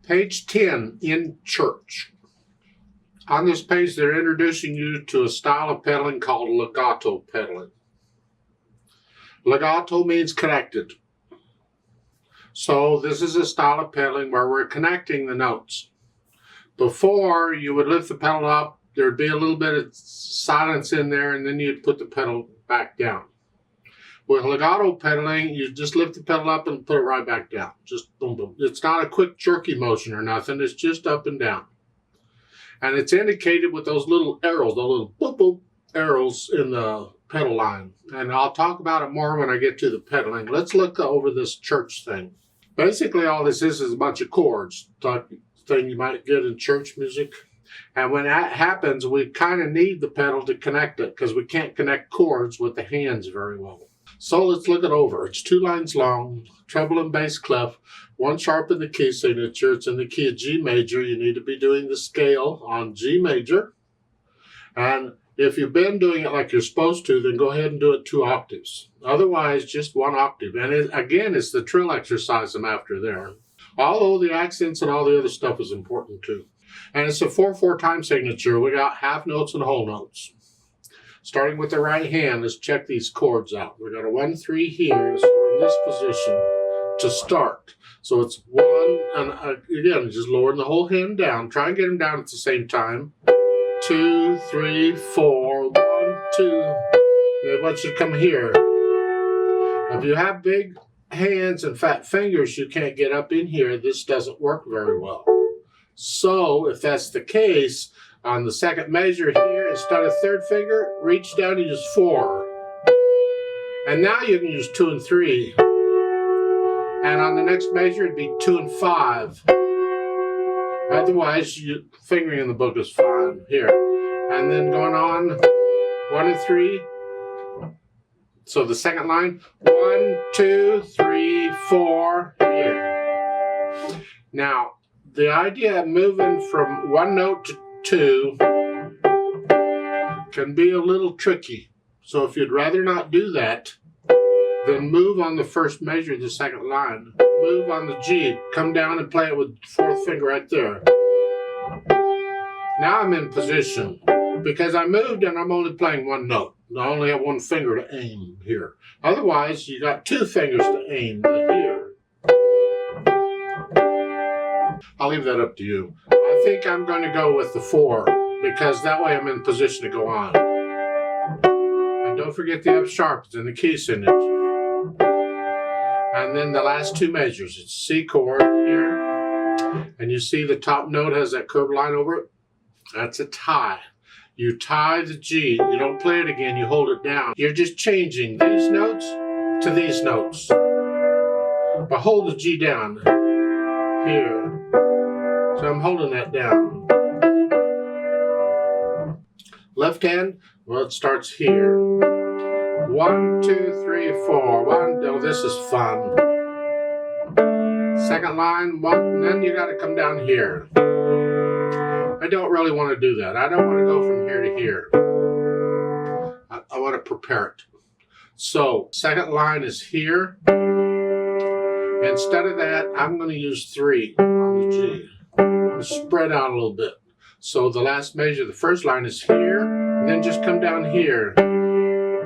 Page 10, in church. On this page, they're introducing you to a style of pedaling called legato pedaling. Legato means connected. So this is a style of pedaling where we're connecting the notes. Before, you would lift the pedal up, there'd be a little bit of silence in there, and then you'd put the pedal back down. With legato pedaling, you just lift the pedal up and put it right back down. Just boom, boom. It's not a quick jerky motion or nothing. It's just up and down. And it's indicated with those little arrows, the little boop, boop arrows in the pedal line. And I'll talk about it more when I get to the pedaling. Let's look over this church thing. Basically, all this is a bunch of chords, type thing you might get in church music. And when that happens, we kind of need the pedal to connect it because we can't connect chords with the hands very well. So let's look it over. It's 2 lines long, treble and bass clef, 1 sharp in the key signature. It's in the key of G major. You need to be doing the scale on G major. And if you've been doing it like you're supposed to, then go ahead and do it 2 octaves. Otherwise, just 1 octave. And again, it's the trill exercise I'm after there. Although the accents and all the other stuff is important too. And it's a 4/4 time signature. We got half notes and whole notes. Starting with the right hand, let's check these chords out. We got a 1-3 here, so we're in this position to start. So it's 1, and again, just lowering the whole hand down. Try and get them down at the same time. 2, 3, 4, 1, 2. They want you to come here. If you have big hands and fat fingers, you can't get up in here. This doesn't work very well. So if that's the case, on the second measure here, instead of 3rd finger, reach down and use 4. And now you can use 2 and 3. And on the next measure, it'd be 2 and 5. Otherwise, fingering in the book is fine. Here. And then going on, 1 and 3. So the second line, 1, 2, 3, 4, here. Now, the idea of moving from 1 note to 2 can be a little tricky. So if you'd rather not do that, then move on the first measure of the second line. Move on the G. Come down and play it with the 4th finger right there. Now I'm in position. Because I moved and I'm only playing 1 note. I only have 1 finger to aim here. Otherwise, you got 2 fingers to aim to here. I'll leave that up to you. I think I'm going to go with the 4 because that way I'm in position to go on. And don't forget the F sharp. It's in the key signature. And then the last 2 measures. It's C chord here. And you see the top note has that curved line over it? That's a tie. You tie the G. You don't play it again. You hold it down. You're just changing these notes to these notes. But hold the G down here. So I'm holding that down. Left hand, well, it starts here. 1, 2, 3, 4. 1, oh, this is fun. Second line, 1, and then you got to come down here. I don't really want to do that. I don't want to go from here to here. I want to prepare it. So, second line is here. Instead of that, I'm going to use 3 on the G. I'm going to spread out a little bit. So the last measure, the first line is here, and then just come down here.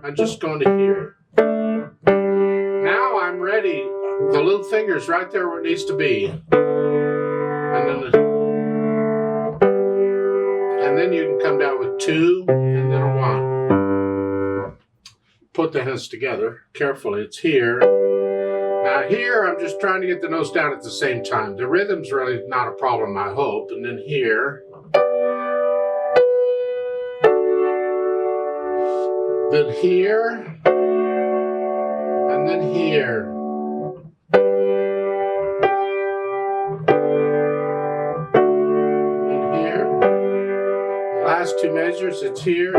I'm just going to here. Now I'm ready. The little finger's right there where it needs to be. And then you can come down with 2 and then a 1. Put the hands together carefully. It's here. Now here, I'm just trying to get the notes down at the same time. The rhythm's really not a problem, I hope. And then here. Then here. And then here. And here. The last 2 measures, it's here.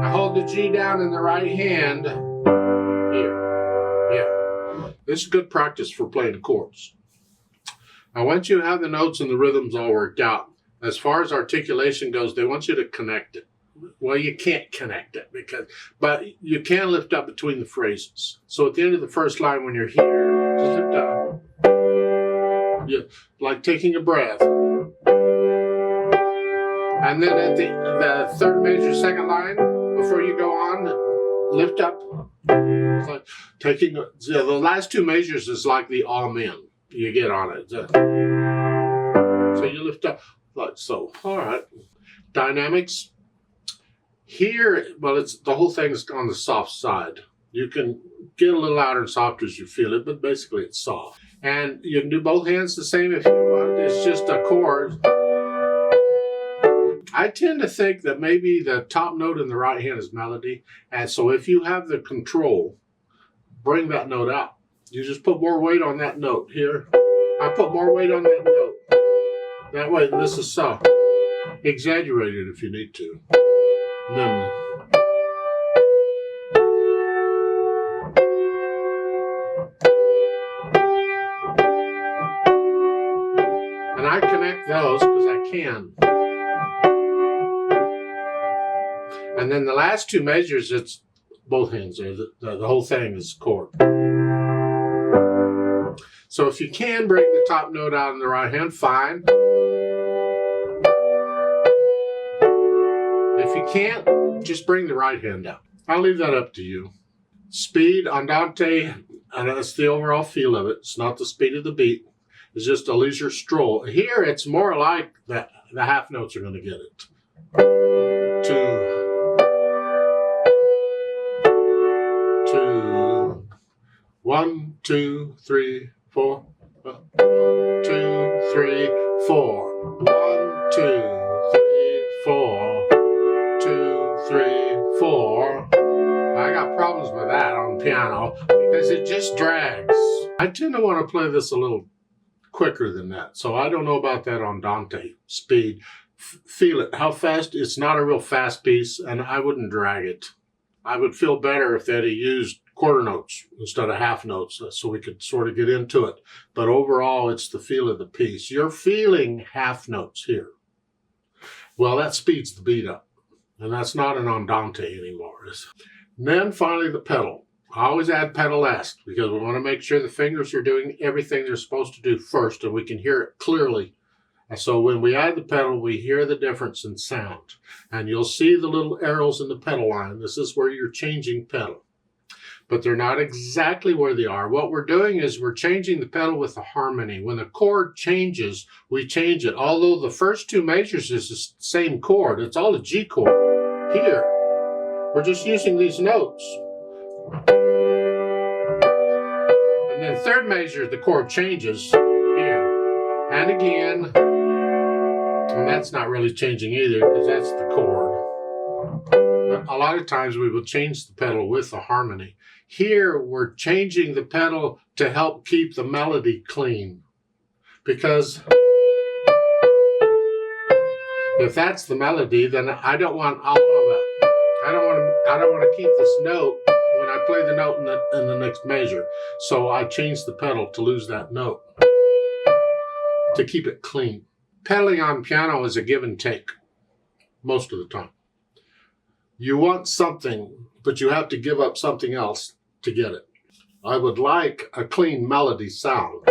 I hold the G down in the right hand. Here. Yeah. This is good practice for playing chords. Now, once you have the notes and the rhythms all worked out, as far as articulation goes, they want you to connect it. Well, you can't connect it, but you can lift up between the phrases. So at the end of the first line, when you're here, just lift up. like taking a breath. And then at the third measure, second line, before you go on, lift up. It's like taking, the last two measures is like the amen you get on it. So you lift up like so. All right. Dynamics. Here, well, it's the whole thing's on the soft side. You can get a little louder and softer as you feel it, but basically it's soft. And you can do both hands the same if you want. It's just a chord. I tend to think that maybe the top note in the right hand is melody. And so if you have the control, bring that note out. You just put more weight on that note here. I put more weight on that note. That way, this is soft. Exaggerate it if you need to. And then, and I connect those because I can. And then the last two measures, it's both hands there. The whole thing is chord. So if you can bring the top note out in the right hand, fine. If you can't, just bring the right hand out. I'll leave that up to you. Speed, andante, and that's the overall feel of it. It's not the speed of the beat. It's just a leisure stroll. Here, it's more like the half notes are going to get it. 2, 2, 1, 2, 3, 4. 1, 2, 3, 4. 1, 2, 3, 4. 2, 3, 4. I got problems with that on piano because it just drags. I tend to want to play this a little quicker than that. So I don't know about that on Dante speed. Feel it. How fast? It's not a real fast piece, and I wouldn't drag it. I would feel better if they'd used quarter notes instead of half notes so we could sort of get into it. But overall, it's the feel of the piece. You're feeling half notes here. Well, that speeds the beat up. And that's not an andante anymore. And then finally the pedal. I always add pedal last because we want to make sure the fingers are doing everything they're supposed to do first and we can hear it clearly. And so when we add the pedal, we hear the difference in sound. And you'll see the little arrows in the pedal line. This is where you're changing pedal. But they're not exactly where they are. What we're doing is we're changing the pedal with the harmony. When the chord changes, we change it. Although the first two measures is the same chord. It's all a G chord. Here, we're just using these notes. And then third measure, the chord changes here. And again. And that's not really changing either because that's the chord. But a lot of times we will change the pedal with the harmony. Here, we're changing the pedal to help keep the melody clean. Because if that's the melody, then I don't want all of it. I don't want to keep this note when I play the note in the next measure. So I change the pedal to lose that note to keep it clean. Pedaling on piano is a give and take most of the time. You want something, but you have to give up something else to get it. I would like a clean melody sound.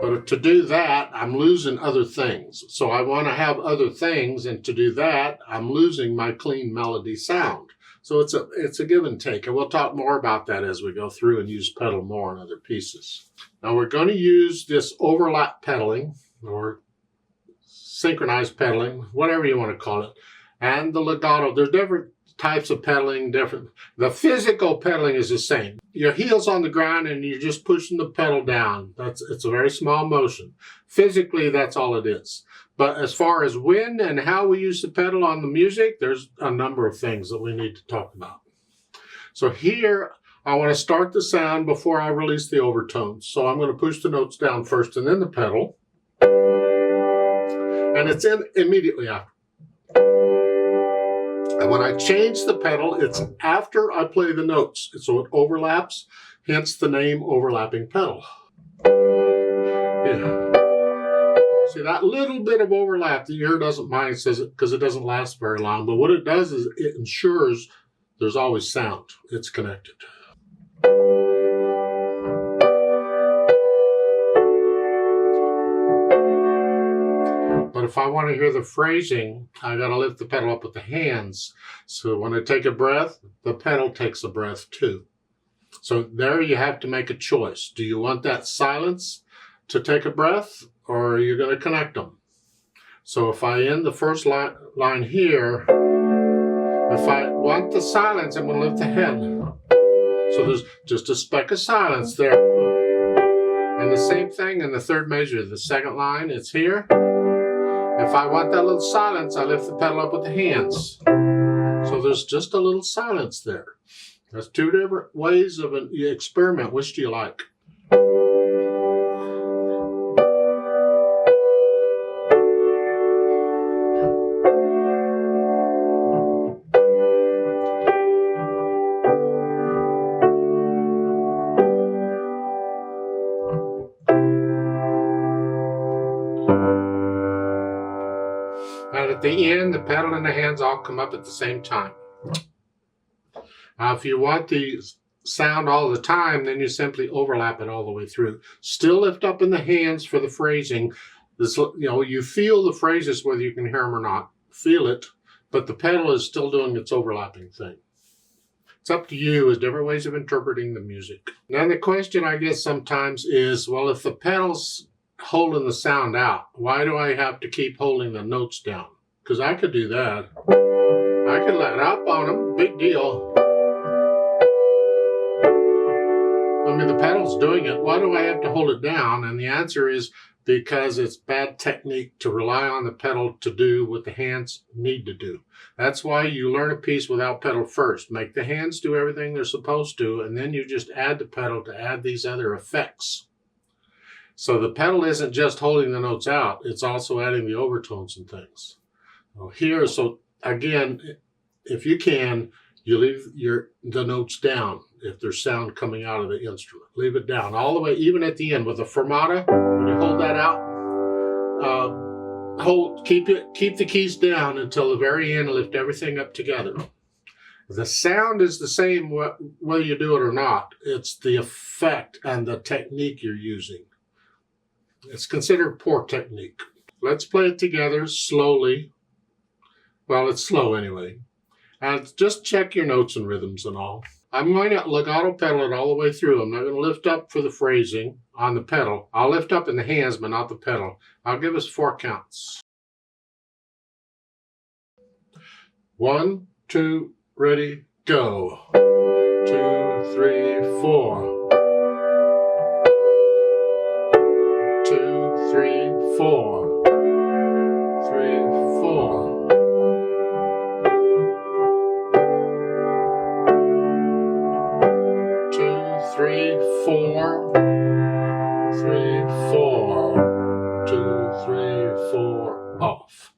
But to do that, I'm losing other things. So I want to have other things, and to do that, I'm losing my clean melody sound. So it's a give and take, and we'll talk more about that as we go through and use pedal more on other pieces. Now we're going to use this overlap pedaling, or synchronized pedaling, whatever you want to call it, and the legato. There's different types of pedaling, the physical pedaling is the same. Your heel's on the ground and you're just pushing the pedal down. It's a very small motion. Physically, that's all it is. But as far as when and how we use the pedal on the music, there's a number of things that we need to talk about. So here, I want to start the sound before I release the overtones. So I'm going to push the notes down first and then the pedal. And it's in immediately after. And when I change the pedal, it's after I play the notes. So it overlaps, hence the name overlapping pedal. Yeah. See, that little bit of overlap, the ear doesn't mind, says it because it doesn't last very long. But what it does is it ensures there's always sound. It's connected. if I want to hear the phrasing, I got to lift the pedal up with the hands. So when I take a breath, the pedal takes a breath too. So there you have to make a choice. Do you want that silence to take a breath, or are you going to connect them? So if I end the first line here, if I want the silence, I'm going to lift the head. So there's just a speck of silence there. And the same thing in the third measure, the second line, it's here. If I want that little silence, I lift the pedal up with the hands. So there's just a little silence there. That's two different ways of an experiment. Which do you like? And at the end, the pedal and the hands all come up at the same time. If you want the sound all the time, then you simply overlap it all the way through. Still lift up in the hands for the phrasing. This, you feel the phrases whether you can hear them or not. Feel it, but the pedal is still doing its overlapping thing. It's up to you. There's different ways of interpreting the music. Now the question I guess sometimes is, well, if the pedal's holding the sound out, why do I have to keep holding the notes down? Because I could do that. I could let up on them, big deal. I mean, the pedal's doing it. Why do I have to hold it down? And the answer is because it's bad technique to rely on the pedal to do what the hands need to do. That's why you learn a piece without pedal first. Make the hands do everything they're supposed to, and then you just add the pedal to add these other effects. So the pedal isn't just holding the notes out, it's also adding the overtones and things. So again, if you can, you leave the notes down if there's sound coming out of the instrument. Leave it down all the way, even at the end with the fermata. When you hold that out, keep the keys down until the very end and lift everything up together. The sound is the same whether you do it or not. It's the effect and the technique you're using. It's considered poor technique. Let's play it together slowly. Well, it's slow anyway. And just check your notes and rhythms and all. I'm going to legato pedal it all the way through. I'm not going to lift up for the phrasing on the pedal. I'll lift up in the hands, but not the pedal. I'll give us 4 counts. 1, 2, ready, go. 2, 3, 4. 2, 3, 4. 3, 4. 3, 4, 3, 4, 2, 3, 4, off.